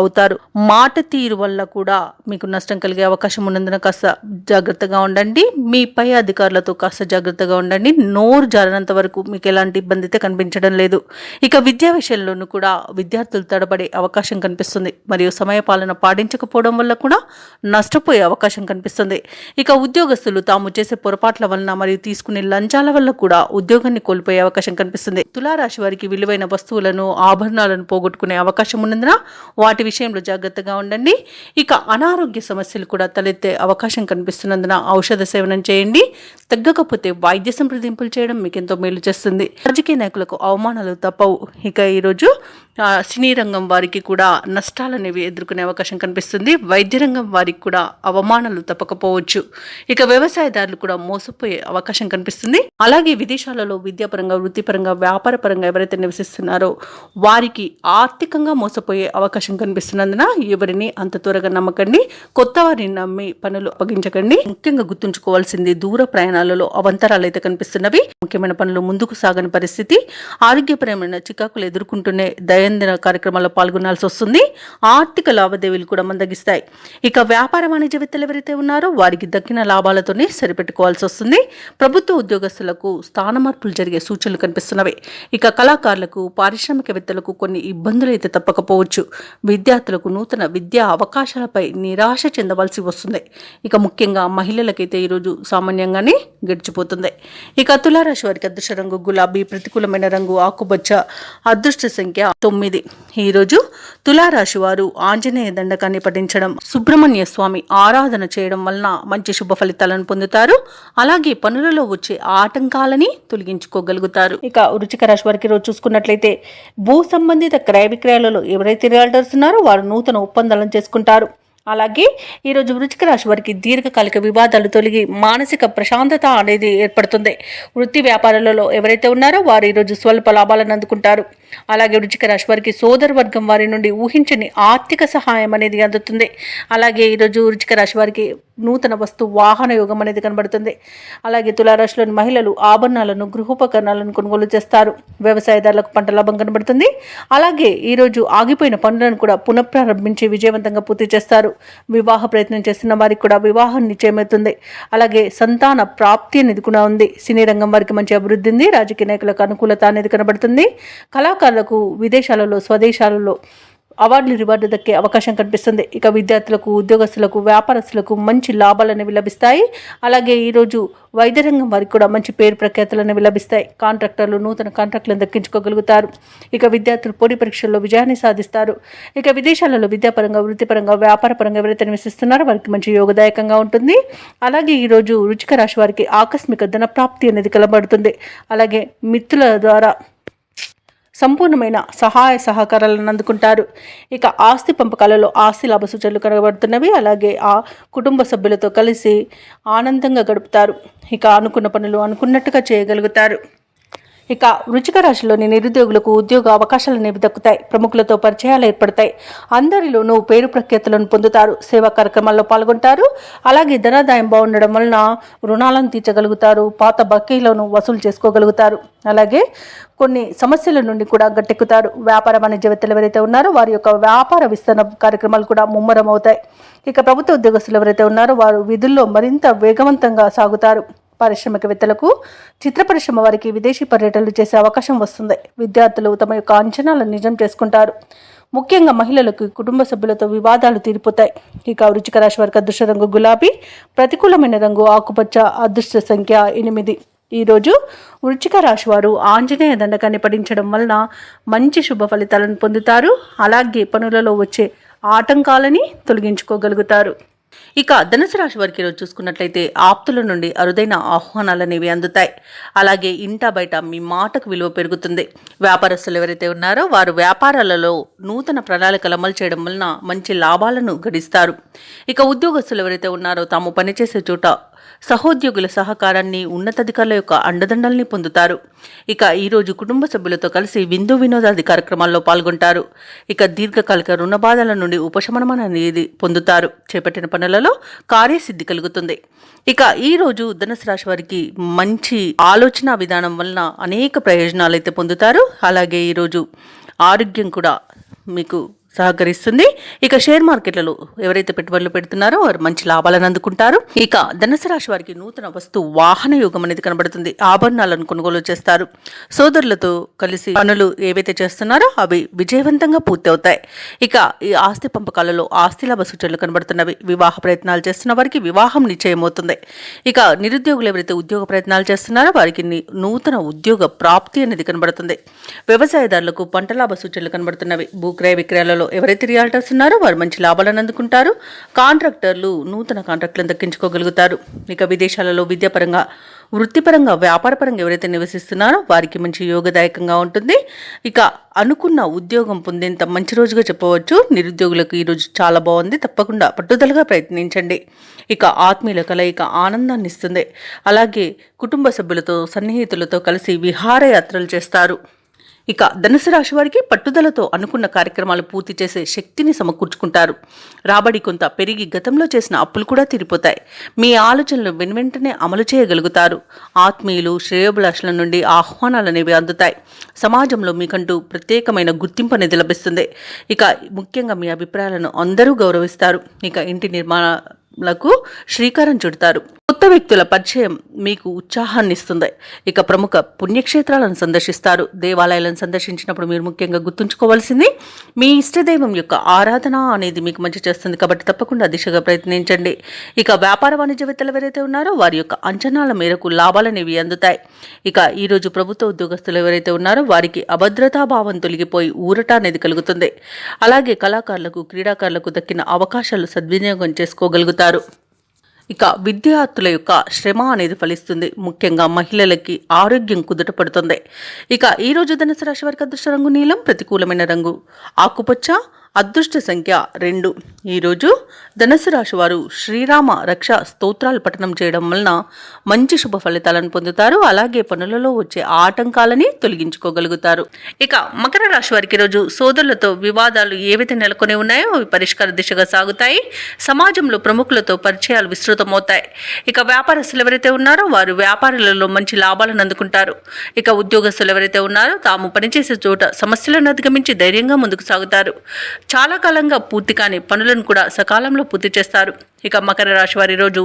అవుతారు. మాట తీరు వల్ల కూడా మీకు నష్టం కలిగే అవకాశం ఉన్నందున కాస్త జాగ్రత్తగా ఉండండి. మీ పై అధికారులతో కాస్త జాగ్రత్తగా ఉండండి. నోరు జారినంత వరకు మీకు ఎలాంటి ఇబ్బంది అయితే కనిపించడం లేదు. ఇక విద్యా విషయంలోనూ కూడా విద్యార్థులు తడబడే అవకాశం కనిపిస్తుంది. మరియు సమయపాలన పాటించకపోవడం వల్ల కూడా నష్టపోయే అవకాశం కనిపిస్తుంది. ఇక ఉద్యోగస్తులు తాము చేసే పొరపాట్ల వలన మరియు తీసుకునే లంచాల వల్ల కూడా ఉద్యోగాన్ని కోల్పోయే అవకాశం కనిపిస్తుంది. తులారాశి వారికి విలువైన వస్తువులను, ఆభరణాలను పోగొట్టుకునే అవకాశం ఉన్నందున వాటి విషయంలో జాగ్రత్తగా ఉండండి. ఇక అనారోగ్య సమస్యలు కూడా తలెత్తే అవకాశం కనిపిస్తున్నందున ఔషధ సేవనం చేయండి. తగ్గకపోతే వైద్య సంప్రదింపులు చేయడం మీకు ఎంతో మేలు చేస్తుంది. రాజకీయ నాయకులకు అవమానాలు తప్పవు. ఇక ఈరోజు సినీ రంగం వారికి కూడా నష్టాలనేవి ఎదుర్కొనే అవకాశం కనిపిస్తుంది. వైద్య రంగం వారికి కూడా అవమానాలు తప్పకపోవచ్చు. ఇక వ్యవసాయదారులు కూడా మోసపోయే అవకాశం కనిపిస్తుంది. అలాగే విదేశాలలో విద్యాపరంగా, వృత్తిపరంగా, వ్యాపారపరంగా ఎవరైతే నివసిస్తున్నారో వారికి ఆర్థికంగా మోసపోయే అవకాశం కనిపిస్తున్నందున ఎవరిని అంత త్వరగా నమ్మకండి. కొత్త వారిని నమ్మి పనులు అప్పగించకండి. ముఖ్యంగా గుర్తుంచుకోవాల్సింది దూర ప్రయాణాలలో అవంతరాలు అయితే కనిపిస్తున్నవి. ముఖ్యమైన పనులు ముందుకు సాగని పరిస్థితి, ఆరోగ్యపరమైన చికాకులు ఎదుర్కొంటూనే దైనందిన కార్యక్రమాల్లో పాల్గొనాల్సి వస్తుంది. ఆర్థిక లావాదేవీలు కూడా మందగిస్తాయి. ఇక వ్యాపార వాణిజ్యవేత్తలు ఎవరైతే ఉన్నారో వారికి దక్కిన లాభాలతోనే సరిపెట్టుకోవాల్సి వస్తుంది. ప్రభుత్వ ఉద్యోగస్తులకు స్థాన మార్పులు జరిగే సూచనలు కనిపిస్తున్నవి. ఇక కళాకారులకు, పారిశ్రామికవేత్తలకు కొన్ని ఇబ్బందులు అయితే తప్పకపోవచ్చు. విద్యార్థులకు నూతన విద్యా అవకాశాలపై నిరాశ చెందవలసి వస్తుంది. ఇక ముఖ్యంగా మహిళలకైతే ఈరోజు సామాన్యంగానే గడిచిపోతుంది. ఇక తులారాశి వారికి అదృష్ట రంగు గులాబీ, ప్రతికూలమైన రంగు ఆకుపచ్చ, అదృష్ట సంఖ్య 9. ఈరోజు తులారాశి వారు ఆంజనేయ దండకాన్ని పఠించడం, సుబ్రహ్మణ్య స్వామి ఆరాధన చేయడం వలన మంచి శుభ ఫలితాలను పొందుతారు. అలాగే పనులలో వచ్చే ఆటంకాలని తొలగించుకోగలుగుతారు. ఇక వృశ్చిక రాశి వారికి రోజు చూసుకున్నట్లయితే భూ సంబంధిత క్రయ విక్రయాలలో ఎవరైతే రియల్టర్స్ ఉన్నారో వారు నూతన ఒప్పందాలను చేసుకుంటారు. అలాగే ఈరోజు వృశ్చిక రాశి వారికి దీర్ఘకాలిక వివాదాలు తొలగి మానసిక ప్రశాంతత అనేది ఏర్పడుతుంది. వృత్తి వ్యాపారాలలో ఎవరైతే ఉన్నారో వారు ఈరోజు స్వల్ప లాభాలను అందుకుంటారు. అలాగే వృశ్చిక రాశి వారికి సోదర వర్గం వారి నుండి ఊహించని ఆర్థిక సహాయం అనేది అందుతుంది. అలాగే ఈరోజు వృశ్చిక రాశి వారికి నూతన వస్తు వాహన యోగం అనేది కనబడుతుంది. అలాగే తులారాశిలోని మహిళలు ఆభరణాలను, గృహోపకరణాలను కొనుగోలు చేస్తారు. వ్యవసాయదారులకు పంట లాభం కనబడుతుంది. అలాగే ఈరోజు ఆగిపోయిన పనులను కూడా పునఃప్రారంభించి విజయవంతంగా పూర్తి చేస్తారు. వివాహ ప్రయత్నం చేస్తున్న వారికి కూడా వివాహం నిశ్చయమవుతుంది. అలాగే సంతాన ప్రాప్తి అనేది కూడా ఉంది. సినీ రంగం వారికి మంచి అభివృద్ధి ఉంది. రాజకీయ నాయకులకు అనుకూలత అనేది కనబడుతుంది. కళాకారులకు విదేశాలలో, స్వదేశాలలో అవార్డులు, రివార్డు దక్కే అవకాశం కనిపిస్తుంది. ఇక విద్యార్థులకు, ఉద్యోగస్తులకు, వ్యాపారస్తులకు మంచి లాభాలు అనేవి లభిస్తాయి. అలాగే ఈరోజు వైద్య రంగం వారికి కూడా మంచి పేరు ప్రఖ్యాతులు అనేవి లభిస్తాయి. కాంట్రాక్టర్లు నూతన కాంట్రాక్టులను దక్కించుకోగలుగుతారు. ఇక విద్యార్థులు పోటీ పరీక్షల్లో విజయాన్ని సాధిస్తారు. ఇక విదేశాలలో విద్యాపరంగా, వృత్తిపరంగా, వ్యాపారపరంగా ఎవరైతే నివసిస్తున్నారో వారికి మంచి యోగదాయకంగా ఉంటుంది. అలాగే ఈరోజు వృశ్చిక రాశి వారికి ఆకస్మిక ధన ప్రాప్తి అనేది కనబడుతుంది. అలాగే మిత్రుల ద్వారా సంపూర్ణమైన సహాయ సహకారాలను అందుకుంటారు. ఇక ఆస్తి పంపకాలలో ఆస్తి లాభ సూచనలు కనబడుతున్నవి. అలాగే ఆ కుటుంబ సభ్యులతో కలిసి ఆనందంగా గడుపుతారు. ఇక అనుకున్న పనులు అనుకున్నట్టుగా చేయగలుగుతారు. ఇక వృశ్చిక రాశిలోని నిరుద్యోగులకు ఉద్యోగ అవకాశాలు అనేవి దక్కుతాయి. ప్రముఖులతో పరిచయాలు ఏర్పడతాయి. అందరిలోనూ పేరు ప్రఖ్యాతులను పొందుతారు. సేవా కార్యక్రమాల్లో పాల్గొంటారు. అలాగే ధనాదాయం బాగుండడం వలన రుణాలను తీర్చగలుగుతారు. పాత బకీలను వసూలు చేసుకోగలుగుతారు. అలాగే కొన్ని సమస్యల నుండి కూడా గట్టెక్కుతారు. వ్యాపార వాణిజ్యవేత్తలు ఎవరైతే ఉన్నారో వారి యొక్క వ్యాపార విస్తరణ కార్యక్రమాలు కూడా ముమ్మరం అవుతాయి. ఇక ప్రభుత్వ ఉద్యోగస్తులు ఎవరైతే ఉన్నారో వారు విధుల్లో మరింత వేగవంతంగా సాగుతారు. పారిశ్రామికవేత్తలకు, చిత్ర పరిశ్రమ వారికి విదేశీ పర్యటనలు చేసే అవకాశం వస్తుంది. విద్యార్థులు తమ యొక్క అంచనాలను నిజం చేసుకుంటారు. ముఖ్యంగా మహిళలకు కుటుంబ సభ్యులతో వివాదాలు తీరిపోతాయి. ఇక వృశ్చిక రాశి వారికి అదృష్ట రంగు గులాబీ, ప్రతికూలమైన రంగు ఆకుపచ్చ, అదృష్ట సంఖ్య 8. ఈరోజు వృశ్చిక రాశి వారు ఆంజనేయ దండకాన్ని పఠించడం వలన మంచి శుభ ఫలితాలను పొందుతారు. అలాగే పనులలో వచ్చే ఆటంకాలని తొలగించుకోగలుగుతారు. ఇక ధనుసు రాశి వారికి ఈరోజు చూసుకున్నట్లయితే ఆప్తుల నుండి అరుదైన ఆహ్వానాలు అనేవి అందుతాయి. అలాగే ఇంటా బయట మీ మాటకు విలువ పెరుగుతుంది. వ్యాపారస్తులు ఎవరైతే ఉన్నారో వారు వ్యాపారాలలో నూతన ప్రణాళికలు అమలు చేయడం వలన మంచి లాభాలను గడిస్తారు. ఇక ఉద్యోగస్తులు ఎవరైతే ఉన్నారో తాము పనిచేసే చోట సహోద్యోగుల సహకారాన్ని, ఉన్నతాధికారుల యొక్క అండదండల్ని పొందుతారు. ఇక ఈరోజు కుటుంబ సభ్యులతో కలిసి విందు వినోదాది కార్యక్రమాల్లో పాల్గొంటారు. ఇక దీర్ఘకాలిక రుణ బాధల నుండి ఉపశమనం అనేది పొందుతారు. చేపట్టిన పనులలో కార్యసిద్ధి కలుగుతుంది. ఇక ఈరోజు ధనుసు రాశి వారికి మంచి ఆలోచన విధానం వలన అనేక ప్రయోజనాలు అయితే పొందుతారు. అలాగే ఈరోజు ఆరోగ్యం కూడా మీకు సహకరిస్తుంది. ఇక షేర్ మార్కెట్లలో ఎవరైతే పెట్టుబడులు పెడుతున్నారో వారు మంచి లాభాలను అందుకుంటారు. ఇక ధనుసు రాశి వారికి నూతన వస్తు వాహన యోగం అనేది కనబడుతుంది. ఆభరణాలను కొనుగోలు చేస్తారు. సోదరులతో కలిసి పనులు ఏవైతే చేస్తున్నారో అవి విజయవంతంగా పూర్తి అవుతాయి. ఇక ఈ ఆస్తి పంపకాలలో ఆస్తి లాభ సూచనలు కనబడుతున్నవి. వివాహ ప్రయత్నాలు చేస్తున్న వారికి వివాహం నిశ్చయమవుతుంది. ఇక నిరుద్యోగులు ఎవరైతే ఉద్యోగ ప్రయత్నాలు చేస్తున్నారో వారికి నూతన ఉద్యోగ ప్రాప్తి అనేది కనబడుతుంది. వ్యవసాయదారులకు పంట లాభ సూచనలు కనబడుతున్నవి. భూక్రయ విక్రయాలలో ఎవరైతే రియాల్టర్స్ ఉన్నారో వారు మంచి లాభాలను అందుకుంటారు. కాంట్రాక్టర్లు నూతన కాంట్రాక్టులను దక్కించుకోగలుగుతారు. ఇక విదేశాలలో విద్యాపరంగా, వృత్తిపరంగా, వ్యాపారపరంగా ఎవరైతే నివసిస్తున్నారో వారికి మంచి యోగదాయకంగా ఉంటుంది. ఇక అనుకున్న ఉద్యోగం పొందేంత మంచి రోజుగా చెప్పవచ్చు. నిరుద్యోగులకు ఈరోజు చాలా బాగుంది. తప్పకుండా పట్టుదలగా ప్రయత్నించండి. ఇక ఆత్మీయుల కలయిక ఆనందాన్ని ఇస్తుంది. అలాగే కుటుంబ సభ్యులతో, సన్నిహితులతో కలిసి విహారయాత్రలు చేస్తారు. ఇక ధనుసు రాశి వారికి పట్టుదలతో అనుకున్న కార్యక్రమాలు పూర్తి చేసే శక్తిని సమకూర్చుకుంటారు. రాబడి కొంత పెరిగి గతంలో చేసిన అప్పులు కూడా తీరిపోతాయి. మీ ఆలోచనలు వెనువెంటనే అమలు చేయగలుగుతారు. ఆత్మీయులు, శ్రేయోభిలాషుల నుండి ఆహ్వానాలు అనేవి అందుతాయి. సమాజంలో మీకంటూ ప్రత్యేకమైన గుర్తింపు అనేది లభిస్తుంది. ఇక ముఖ్యంగా మీ అభిప్రాయాలను అందరూ గౌరవిస్తారు. ఇక ఇంటి నిర్మాణాలకు శ్రీకారం చుడతారు. కొత్త వ్యక్తుల పరిచయం మీకు ఉత్సాహాన్ని ఇస్తుంది. ఇక ప్రముఖ పుణ్యక్షేత్రాలను సందర్శిస్తారు. దేవాలయాలను సందర్శించినప్పుడు మీరు ముఖ్యంగా గుర్తుంచుకోవాల్సింది మీ ఇష్టదైవం యొక్క ఆరాధన అనేది మీకు మంచి చేస్తుంది. కాబట్టి తప్పకుండా దిశగా ప్రయత్నించండి. ఇక వ్యాపార వాణిజ్యవేత్తలు ఎవరైతే ఉన్నారో వారి యొక్క అంచనాల మేరకు లాభాలనేవి అందుతాయి. ఇక ఈరోజు ప్రభుత్వ ఉద్యోగస్తులు ఎవరైతే ఉన్నారో వారికి అభద్రతాభావం తొలగిపోయి ఊరట అనేది కలుగుతుంది. అలాగే కళాకారులకు, క్రీడాకారులకు దక్కిన అవకాశాలు సద్వినియోగం చేసుకోగలుగుతారు. ఇక విద్యార్థుల యొక్క శ్రమ అనేది ఫలిస్తుంది. ముఖ్యంగా మహిళలకి ఆరోగ్యం కుదుటపడుతుంది. ఇక ఈరోజు ధనుసు రాశి వారికి అదృష్ట రంగు నీలం, ప్రతికూలమైన రంగు ఆకుపచ్చ, అదృష్ట సంఖ్య 2. ఈరోజు ధనుసు రాశి వారు శ్రీరామ రక్ష స్తోత్రాలు పఠనం చేయడం వలన మంచి శుభ ఫలితాలను పొందుతారు. అలాగే పనులలో వచ్చే ఆటంకాలని తొలగించుకోగలుగుతారు. ఇక మకర రాశి వారికి ఈరోజు సోదరులతో వివాదాలు ఏవైతే నెలకొని ఉన్నాయో అవి పరిష్కార దిశగా సాగుతాయి. సమాజంలో ప్రముఖులతో పరిచయాలు విస్తృతమవుతాయి. ఇక వ్యాపారస్తులు ఎవరైతే ఉన్నారో వారు వ్యాపారాలలో మంచి లాభాలను అందుకుంటారు. ఇక ఉద్యోగస్తులు ఎవరైతే ఉన్నారో తాము పనిచేసే చోట సమస్యలను అధిగమించి ధైర్యంగా ముందుకు సాగుతారు. చాలా కాలంగా పూర్తి కాని పనులను కూడా సకాలంలో పూర్తి చేస్తారు. ఇక మకర రాశి వారి రోజు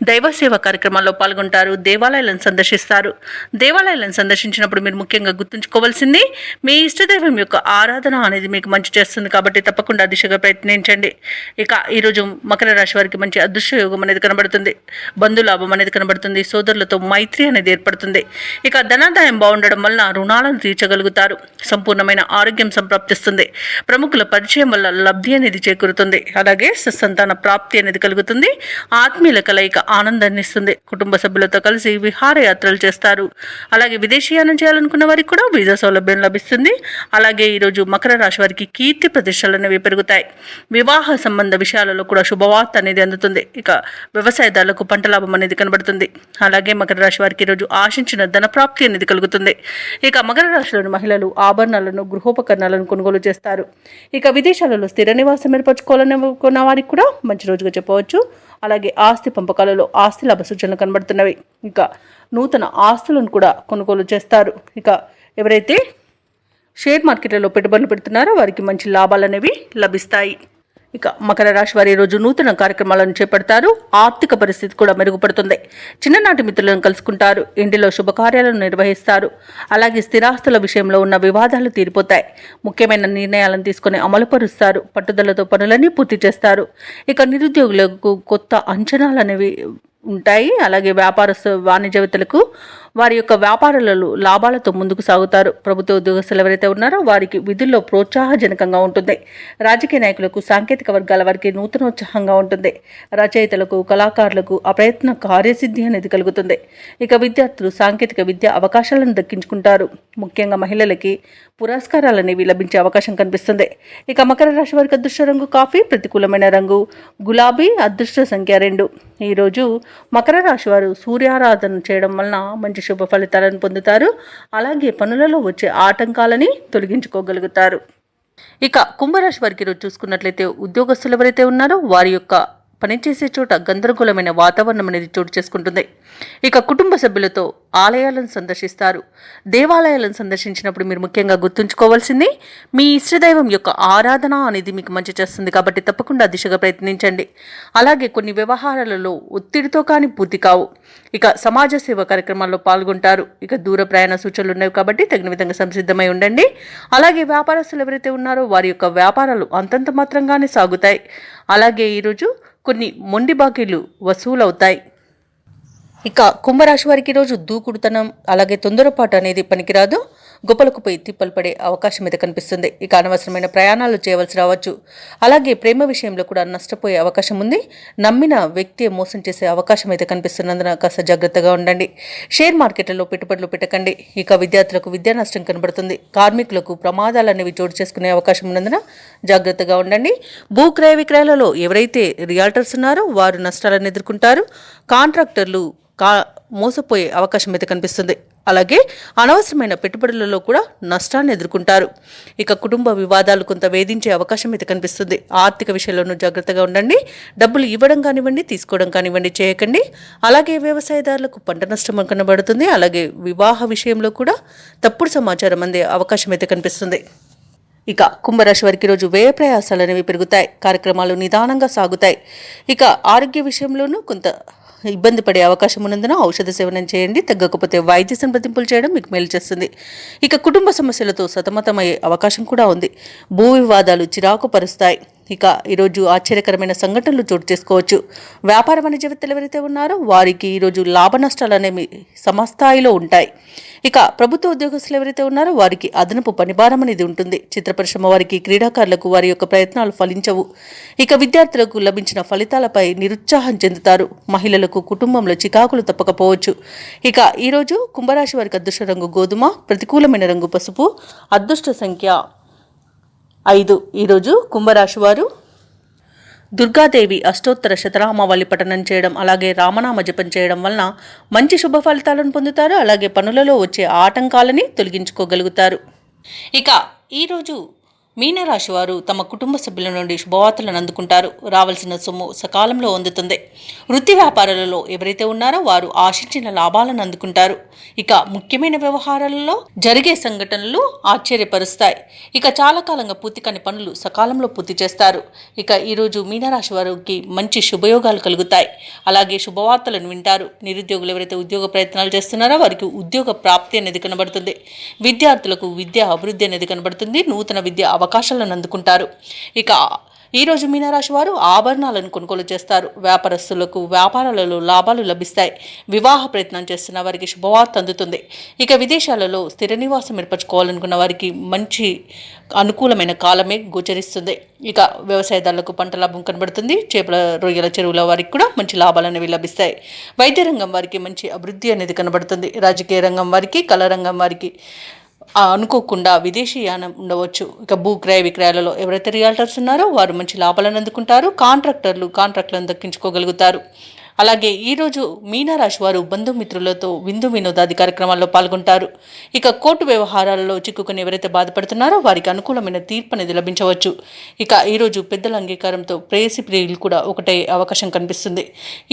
దైవ సేవ కార్యక్రమాల్లో పాల్గొంటారు. దేవాలయాలను సందర్శిస్తారు. దేవాలయాలను సందర్శించినప్పుడు మీరు ముఖ్యంగా గుర్తుంచుకోవాల్సింది మీ ఇష్టదైవం యొక్క ఆరాధన అనేది మీకు మంచి చేస్తుంది. కాబట్టి తప్పకుండా దిశగా ప్రయత్నించండి. ఇక ఈరోజు మకర రాశి వారికి మంచి అదృశ్య యోగం అనేది కనబడుతుంది. బంధులాభం అనేది కనబడుతుంది. సోదరులతో మైత్రి అనేది ఏర్పడుతుంది. ఇక ధనాదాయం బాగుండడం వలన రుణాలను తీర్చగలుగుతారు. సంపూర్ణమైన ఆరోగ్యం సంప్రాప్తిస్తుంది. ప్రముఖుల పరిచయం వల్ల లబ్ధి అనేది చేకూరుతుంది. అలాగే సత్సంతాన ప్రాప్తి అనేది కలుగుతుంది. ఆత్మీయుల కలయిక ఆనందాన్ని ఇస్తుంది. కుటుంబ సభ్యులతో కలిసి విహారయాత్రలు చేస్తారు. అలాగే విదేశీయానం చేయాలనుకున్న వారికి కూడా వీసా సౌలభ్యం లభిస్తుంది. అలాగే ఈరోజు మకర రాశి వారికి కీర్తి ప్రతిష్టలు అనేవి పెరుగుతాయి. వివాహ సంబంధ విషయాలలో కూడా శుభవార్త అనేది అందుతుంది. ఇక వ్యవసాయదారులకు పంట లాభం అనేది కనబడుతుంది. అలాగే మకర రాశి వారికి ఈరోజు ఆశించిన ధన ప్రాప్తి అనేది కలుగుతుంది. ఇక మకర రాశిలోని మహిళలు ఆభరణాలను, గృహోపకరణాలను కొనుగోలు చేస్తారు. ఇక విదేశాలలో స్థిర నివాసం ఏర్పరచుకోవాలనుకున్న వారికి కూడా మంచి రోజుగా చెప్పవచ్చు. అలాగే ఆస్తి పంపకాలలో ఆస్తి లాభ సూచనలు కనబడుతున్నవి. ఇక నూతన ఆస్తులను కూడా కొనుగోలు చేస్తారు. ఇక ఎవరైతే షేర్ మార్కెట్లలో పెట్టుబడులు పెడుతున్నారో వారికి మంచి లాభాలు అనేవి లభిస్తాయి. ఇక మకర రాశి వారి రోజు నూతన కార్యక్రమాలను చేపడతారు. ఆర్థిక పరిస్థితి కూడా మెరుగుపడుతుంది. చిన్ననాటి మిత్రులను కలుసుకుంటారు. ఇంటిలో శుభకార్యాలను నిర్వహిస్తారు. అలాగే స్థిరాస్తుల విషయంలో ఉన్న వివాదాలు తీరిపోతాయి. ముఖ్యమైన నిర్ణయాలను తీసుకుని అమలుపరుస్తారు. పట్టుదలతో పనులన్నీ పూర్తి చేస్తారు. ఇక నిరుద్యోగులకు కొత్త అంచనాలు అనేవి ఉంటాయి. అలాగే వాణిజ్యవేత్తలకు వారి యొక్క వ్యాపారాలలో లాభాలతో ముందుకు సాగుతారు. ప్రభుత్వ ఉద్యోగస్తులు ఎవరైతే ఉన్నారో వారికి విధుల్లో ప్రోత్సాహజనకంగా ఉంటుంది. రాజకీయ నాయకులకు, సాంకేతిక వర్గాల వారికి నూతనోత్సాహంగా ఉంటుంది. రచయితలకు, కళాకారులకు అప్రయత్న కార్యసిద్ధి అనేది కలుగుతుంది. ఇక విద్యార్థులు సాంకేతిక విద్య అవకాశాలను దక్కించుకుంటారు. ముఖ్యంగా మహిళలకి పురస్కారాలు అనేవి లభించే అవకాశం కనిపిస్తుంది. ఇక మకర రాశి వారికి అదృష్ట రంగు కాఫీ, ప్రతికూలమైన రంగు గులాబీ, అదృష్ట సంఖ్య 2. ఈరోజు మకర రాశి వారు సూర్యారాధన చేయడం వలన మంచి శుభ ఫలితాలను పొందుతారు. అలాగే పనులలో వచ్చే ఆటంకాలని తొలగించుకోగలుగుతారు. ఇక కుంభరాశి వారికి ఈరోజు చూసుకున్నట్లయితే ఉద్యోగస్తులు ఎవరైతే ఉన్నారో వారి యొక్క పనిచేసే చోట గందరగోళమైన వాతావరణం అనేది చోటు చేసుకుంటుంది. ఇక కుటుంబ సభ్యులతో ఆలయాలను సందర్శిస్తారు. దేవాలయాలను సందర్శించినప్పుడు మీరు ముఖ్యంగా గుర్తుంచుకోవాల్సింది మీ ఇష్టదైవం యొక్క ఆరాధన అనేది మీకు మంచి చేస్తుంది. కాబట్టి తప్పకుండా దిశగా ప్రయత్నించండి. అలాగే కొన్ని వ్యవహారాలలో ఒత్తిడితో కానీ పూర్తి కావు. ఇక సమాజ సేవ కార్యక్రమాల్లో పాల్గొంటారు. ఇక దూర ప్రయాణ సూచనలు ఉన్నాయి కాబట్టి తగిన విధంగా సంసిద్ధమై ఉండండి. అలాగే వ్యాపారస్తులు ఎవరైతే ఉన్నారో వారి యొక్క వ్యాపారాలు అంతంత మాత్రంగానే సాగుతాయి. అలాగే ఈరోజు కొన్ని మొండి బాకీలు వసూలవుతాయి. ఇక కుంభరాశి వారికి ఈరోజు దూకుడుతనం, అలాగే తొందరపాటు అనేది పనికిరాదు. గొప్పలకు పోయి తిప్పలు పడే అవకాశం అయితే కనిపిస్తుంది. ఇక అనవసరమైన ప్రయాణాలు చేయవలసి రావచ్చు. అలాగే ప్రేమ విషయంలో కూడా నష్టపోయే అవకాశం ఉంది. నమ్మిన వ్యక్తి మోసం చేసే అవకాశం అయితే కనిపిస్తున్నందున కాస్త జాగ్రత్తగా ఉండండి. షేర్ మార్కెట్లలో పెట్టుబడులు పెట్టకండి. ఇక విద్యార్థులకు విద్యా నష్టం కనబడుతుంది. కార్మికులకు ప్రమాదాలు అనేవి చోటు చేసుకునే అవకాశం ఉన్నందున జాగ్రత్తగా ఉండండి. భూ క్రయ విక్రయాలలో ఎవరైతే రియాల్టర్స్ ఉన్నారో వారు నష్టాలను ఎదుర్కొంటారు. కాంట్రాక్టర్లు మోసపోయే అవకాశం అయితే కనిపిస్తుంది. అలాగే అనవసరమైన పెట్టుబడులలో కూడా నష్టాన్ని ఎదుర్కొంటారు. ఇక కుటుంబ వివాదాలు కొంత వేధించే అవకాశం అయితే కనిపిస్తుంది. ఆర్థిక విషయంలోనూ జాగ్రత్తగా ఉండండి. డబ్బులు ఇవ్వడం కానివ్వండి, తీసుకోవడం కానివ్వండి చేయకండి. అలాగే వ్యవసాయదారులకు పంట నష్టం కనబడుతుంది. అలాగే వివాహ విషయంలో కూడా తప్పుడు సమాచారం అందే అవకాశం అయితే కనిపిస్తుంది. ఇక కుంభరాశి వారికి రోజు వ్యయ ప్రయాసాలు అనేవి పెరుగుతాయి. కార్యక్రమాలు నిదానంగా సాగుతాయి. ఇక ఆరోగ్య విషయంలోనూ కొంత ఇబ్బంది పడే అవకాశం ఉన్నందున ఔషధ సేవనం చేయండి. తగ్గకపోతే వైద్య సంప్రదింపులు చేయడం మీకు మేలు చేస్తుంది. ఇక కుటుంబ సమస్యలతో సతమతమయ్యే అవకాశం కూడా ఉంది. భూ వివాదాలు చిరాకు పరుస్తాయి. ఇక ఈరోజు ఆశ్చర్యకరమైన సంఘటనలు చోటు చేసుకోవచ్చు. వ్యాపార వాణిజ్యవేత్తలు ఎవరైతే ఉన్నారో వారికి ఈరోజు లాభ నష్టాలు అనేవి సమస్థాయిలో ఉంటాయి. ఇక ప్రభుత్వ ఉద్యోగస్తులు ఎవరైతే ఉన్నారో వారికి అదనపు పనిభారం అనేది ఉంటుంది. చిత్ర పరిశ్రమ వారికి, క్రీడాకారులకు వారి యొక్క ప్రయత్నాలు ఫలించవు. ఇక విద్యార్థులకు లభించిన ఫలితాలపై నిరుత్సాహం చెందుతారు. మహిళలకు కుటుంబంలో చికాకులు తప్పకపోవచ్చు. ఇక ఈరోజు కుంభరాశి వారికి అదృష్ట రంగు గోధుమ, ప్రతికూలమైన రంగు పసుపు, అదృష్ట సంఖ్య 5. ఈరోజు కుంభరాశి వారు దుర్గాదేవి అష్టోత్తర శతనామావళి పఠనం చేయడం, అలాగే రామనామ జపం చేయడం వలన మంచి శుభ ఫలితాలను పొందుతారు. అలాగే పనులలో వచ్చే ఆటంకాలని తొలగించుకోగలుగుతారు. ఇక ఈరోజు మీనరాశి వారు తమ కుటుంబ సభ్యుల నుండి శుభవార్తలను అందుకుంటారు. రావాల్సిన సొమ్ము సకాలంలో అందుతుంది. వృత్తి వ్యాపారాలలో ఎవరైతే ఉన్నారో వారు ఆశించిన లాభాలను అందుకుంటారు. ఇక ముఖ్యమైన వ్యవహారాలలో జరిగే సంఘటనలు ఆశ్చర్యపరుస్తాయి. ఇక చాలా కాలంగా పూర్తి కాని పనులు సకాలంలో పూర్తి చేస్తారు. ఇక ఈరోజు మీనరాశి వారికి మంచి శుభయోగాలు కలుగుతాయి. అలాగే శుభవార్తలను వింటారు. నిరుద్యోగులు ఎవరైతే ఉద్యోగ ప్రయత్నాలు చేస్తున్నారో వారికి ఉద్యోగ ప్రాప్తి అనేది కనబడుతుంది. విద్యార్థులకు విద్యా అభివృద్ధి అనేది కనబడుతుంది. నూతన విద్య అవకాశాలను అందుకుంటారు. ఇక ఈరోజు మీనరాశి వారు ఆభరణాలను కొనుగోలు చేస్తారు. వ్యాపారస్తులకు వ్యాపారాలలో లాభాలు లభిస్తాయి. వివాహ ప్రయత్నం చేస్తున్న వారికి శుభవార్త అందుతుంది. ఇక విదేశాలలో స్థిర నివాసం ఏర్పరచుకోవాలనుకున్న వారికి మంచి అనుకూలమైన కాలమే గోచరిస్తుంది. ఇక వ్యవసాయదారులకు పంట లాభం కనబడుతుంది. చేపల రొయ్యల చెరువుల వారికి కూడా మంచి లాభాలు అనేవి లభిస్తాయి. వైద్య రంగం వారికి మంచి అభివృద్ధి అనేది కనబడుతుంది. రాజకీయ రంగం వారికి, కళా రంగం వారికి అనుకోకుండా విదేశీయానం ఉండవచ్చు. ఇక భూ క్రయ విక్రయాలలో ఎవరైతే రియాల్టర్స్ ఉన్నారో వారు మంచి లాభాలను అందుకుంటారు. కాంట్రాక్టులను దక్కించుకోగలుగుతారు. అలాగే ఈరోజు మీనరాశి వారు బంధుమిత్రులతో విందు వినోదాది కార్యక్రమాల్లో పాల్గొంటారు. ఇక కోర్టు వ్యవహారాలలో చిక్కుకుని ఎవరైతే బాధపడుతున్నారో వారికి అనుకూలమైన తీర్పు అనేది లభించవచ్చు. ఇక ఈరోజు పెద్దల అంగీకారంతో ప్రేయసి ప్రియులు కూడా ఒకటే అవకాశం కనిపిస్తుంది.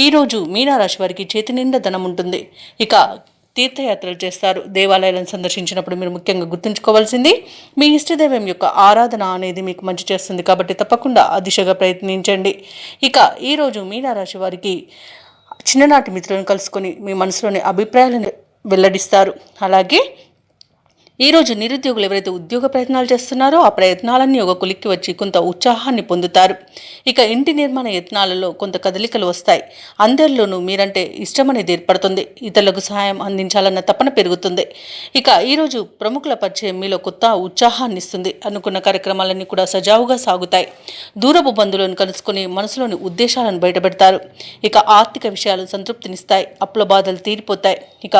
ఈరోజు మీనరాశి వారికి చేతి నిండా ధనం ఉంటుంది. ఇక తీర్థయాత్రలు చేస్తారు. దేవాలయాలను సందర్శించినప్పుడు మీరు ముఖ్యంగా గుర్తుంచుకోవాల్సింది మీ ఇష్టదైవం యొక్క ఆరాధన అనేది మీకు మంచి చేస్తుంది. కాబట్టి తప్పకుండా ఆ దిశగా ప్రయత్నించండి. ఇక ఈరోజు మీనరాశి వారికి చిన్ననాటి మిత్రులను కలుసుకొని మీ మనసులోని అభిప్రాయాలను వెల్లడిస్తారు. అలాగే ఈరోజు నిరుద్యోగులు ఎవరైతే ఉద్యోగ ప్రయత్నాలు చేస్తున్నారో ఆ ప్రయత్నాలన్నీ ఒక కొలిక్కి వచ్చి కొంత ఉత్సాహాన్ని పొందుతారు. ఇక ఇంటి నిర్మాణ యత్నాలలో కొంత కదలికలు వస్తాయి. అందరిలోనూ మీరంటే ఇష్టం అనేది ఏర్పడుతుంది. ఇతరులకు సహాయం అందించాలన్న తపన పెరుగుతుంది. ఇక ఈరోజు ప్రముఖుల పరిచయం మీలో కొత్త ఉత్సాహాన్ని ఇస్తుంది. అనుకున్న కార్యక్రమాలన్నీ కూడా సజావుగా సాగుతాయి. దూరపు బంధువులను కలుసుకొని మనసులోని ఉద్దేశాలను బయటపెడతారు. ఇక ఆర్థిక విషయాలు సంతృప్తినిస్తాయి. అప్పుల బాధలు తీరిపోతాయి. ఇక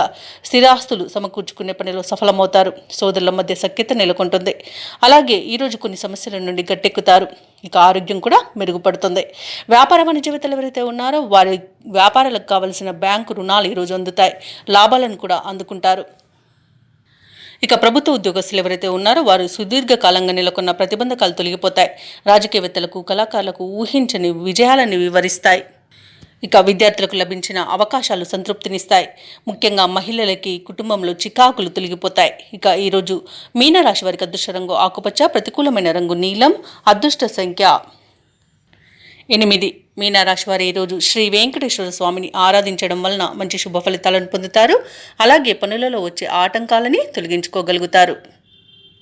స్థిరాస్తులు సమకూర్చుకునే పనిలో సఫలమవుతారు. సోదరుల మధ్య సఖ్యత నెలకొంటుంది. అలాగే ఈరోజు కొన్ని సమస్యల నుండి గట్టెక్కుతారు. ఇక ఆరోగ్యం కూడా మెరుగుపడుతుంది. వ్యాపార వాణిజ్యవేత్తలు ఎవరైతే ఉన్నారో వారి వ్యాపారాలకు కావలసిన బ్యాంకు రుణాలు ఈరోజు అందుతాయి. లాభాలను కూడా అందుకుంటారు. ఇక ప్రభుత్వ ఉద్యోగస్తులు ఎవరైతే ఉన్నారో వారు సుదీర్ఘకాలంగా నెలకొన్న ప్రతిబంధకాలు తొలగిపోతాయి. రాజకీయవేత్తలకు, కళాకారులకు ఊహించని విజయాలను వివరిస్తాయి. ఇక విద్యార్థులకు లభించిన అవకాశాలు సంతృప్తినిస్తాయి. ముఖ్యంగా మహిళలకి కుటుంబంలో చికాకులు తొలగిపోతాయి. ఇక ఈరోజు మీనరాశి వారికి అదృష్ట రంగు ఆకుపచ్చ, ప్రతికూలమైన రంగు నీలం, అదృష్ట సంఖ్య 8. మీనరాశి వారు ఈరోజు శ్రీ వెంకటేశ్వర స్వామిని ఆరాధించడం వలన మంచి శుభ ఫలితాలను పొందుతారు. అలాగే పనులలో వచ్చే ఆటంకాలని తొలగించుకోగలుగుతారు.